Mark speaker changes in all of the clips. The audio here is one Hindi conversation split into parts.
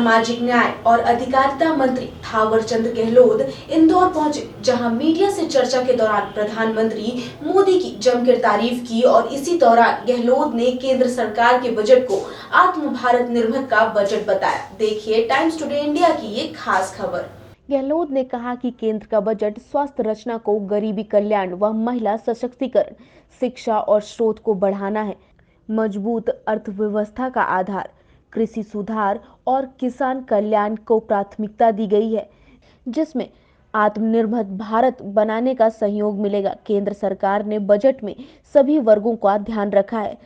Speaker 1: सामाजिक न्याय और अधिकारिता मंत्री थावरचंद गहलोत इंदौर पहुंचे, जहां मीडिया से चर्चा के दौरान प्रधानमंत्री मोदी की जमकर तारीफ की और इसी दौरान गहलोत ने केंद्र सरकार के बजट को आत्म भारत निर्भर का बजट बताया। देखिए टाइम्स टुडे इंडिया की ये खास खबर।
Speaker 2: गहलोत ने कहा कि केंद्र का बजट स्वास्थ्य रचना को गरीबी कल्याण व महिला सशक्तिकरण, शिक्षा और स्रोत को बढ़ाना है। मजबूत अर्थव्यवस्था का आधार, कृषि सुधार और किसान कल्याण को प्राथमिकता दी गई है, जिसमें आत्मनिर्भर भारत बनाने का सहयोग मिलेगा। केंद्र सरकार ने बजट में सभी वर्गों का ध्यान रखा है।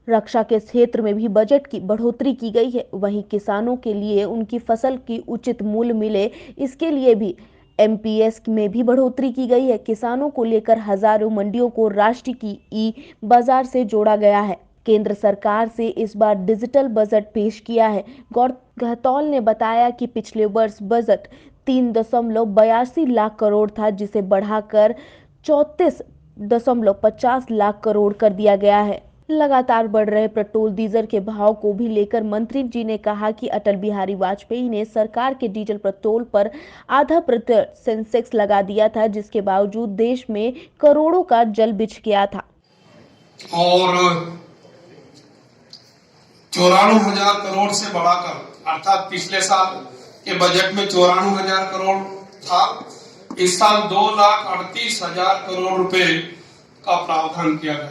Speaker 2: रक्षा के क्षेत्र में भी बजट की बढ़ोतरी की गई है। वहीं किसानों के लिए उनकी फसल की उचित मूल्य मिले, इसके लिए भी एमपीएस में भी बढ़ोतरी की गई है। किसानों को लेकर हजारों मंडियों को राष्ट्रीय की ई बाजार से जोड़ा गया है। केंद्र सरकार से इस बार डिजिटल बजट पेश किया है। गहलोत ने बताया कि पिछले वर्ष बजट 3.82 लाख करोड़ था, जिसे बढ़ाकर 34.50 लाख करोड़ कर दिया गया है। लगातार बढ़ रहे पेट्रोल डीजल के भाव को भी लेकर मंत्री जी ने कहा कि अटल बिहारी वाजपेयी ने सरकार के डीजल पेट्रोल पर आधा% सेंसेक्स लगा दिया था, जिसके बावजूद देश में करोड़ों का जल बिछ गया था।
Speaker 3: और 94,000 करोड़ से बढ़ाकर, अर्थात पिछले साल के बजट में 94,000 करोड़ था, इस साल 2,38,000 करोड़ रुपए का प्रावधान किया गया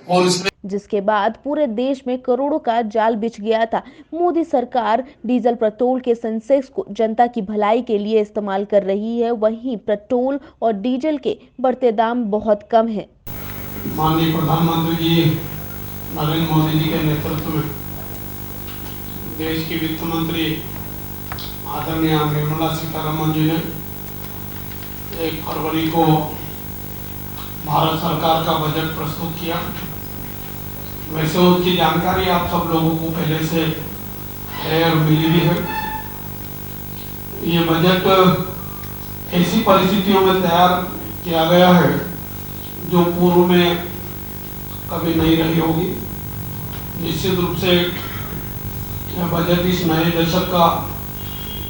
Speaker 3: और
Speaker 2: जिसके बाद पूरे देश में करोड़ों का जाल बिछ गया था। मोदी सरकार डीजल पेट्रोल के सेंसेक्स को जनता की भलाई के लिए इस्तेमाल कर रही है। वहीं पेट्रोल और डीजल के बढ़ते दाम बहुत कम है।
Speaker 3: माननीय प्रधानमंत्री जी नरेंद्र मोदी जी के नेतृत्व में देश की वित्त मंत्री आदरणीय निर्मला सीतारमण जी ने 1 फरवरी को भारत सरकार का बजट प्रस्तुत किया। वैसे उसकी जानकारी आप सब लोगों को पहले से है और मिली भी है। ये बजट ऐसी परिस्थितियों में तैयार किया गया है जो पूर्व में कभी नहीं रही होगी। निश्चित रूप से यह बजट इस नए दशक का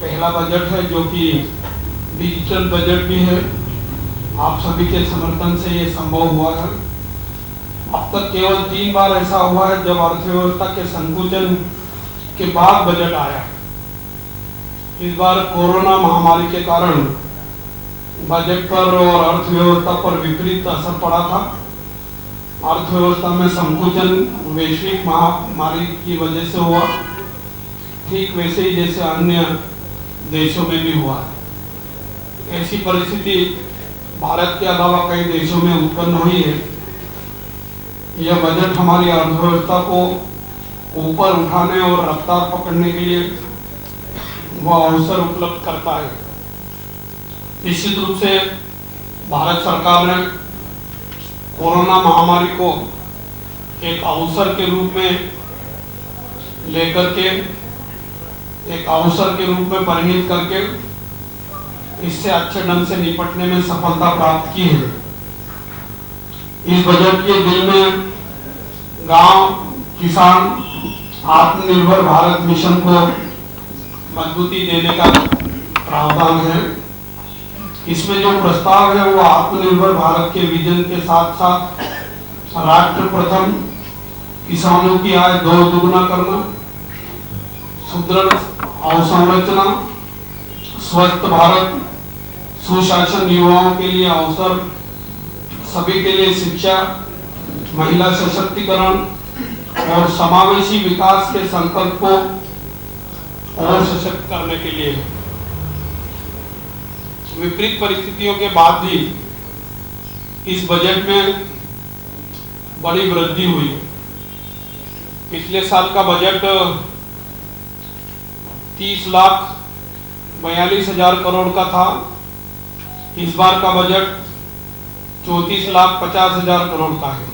Speaker 3: पहला बजट है जो कि डिजिटल बजट भी है। आप सभी के समर्थन से ये संभव हुआ है। अब तक केवल 3 बार ऐसा हुआ है जब अर्थव्यवस्था के संकुचन के बाद बजट आया। इस बार कोरोना महामारी के कारण बजट पर और अर्थव्यवस्था पर विपरीत असर पड़ा था। अर्थव्यवस्था में संकुचन वैश्विक महामारी की वजह से हुआ, ठीक वैसे ही जैसे अन्य देशों में भी हुआ। ऐसी परिस्थिति भारत के अलावा कई देशों में उत्पन्न हुई है। यह बजट हमारी अर्थव्यवस्था को ऊपर उठाने और रफ्तार पकड़ने के लिए वह अवसर उपलब्ध करता है। निश्चित रूप से भारत सरकार ने कोरोना महामारी को एक अवसर के रूप में लेकर के, एक अवसर के रूप में परिणित करके इससे अच्छे ढंग से निपटने में सफलता प्राप्त की है। इस बजट के दिल में गांव, किसान, आत्मनिर्भर भारत मिशन को मजबूती देने का प्रावधान है। इसमें जो प्रस्ताव है वो आत्मनिर्भर भारत के विजन के साथ साथ राष्ट्र प्रथम, किसानों की आय 2 दुगुना करना, सुदृढ़ अवसंरचना, स्वस्थ भारत, सुशासन, युवाओं के लिए अवसर, सभी के लिए शिक्षा, महिला सशक्तिकरण और समावेशी विकास के संकल्प को और सशक्त करने के लिए विपरीत परिस्थितियों के बाद भी इस बजट में बड़ी वृद्धि हुई। पिछले साल का बजट 30,42,000 करोड़ का था। इस बार का बजट 34,50,000 करोड़ का है।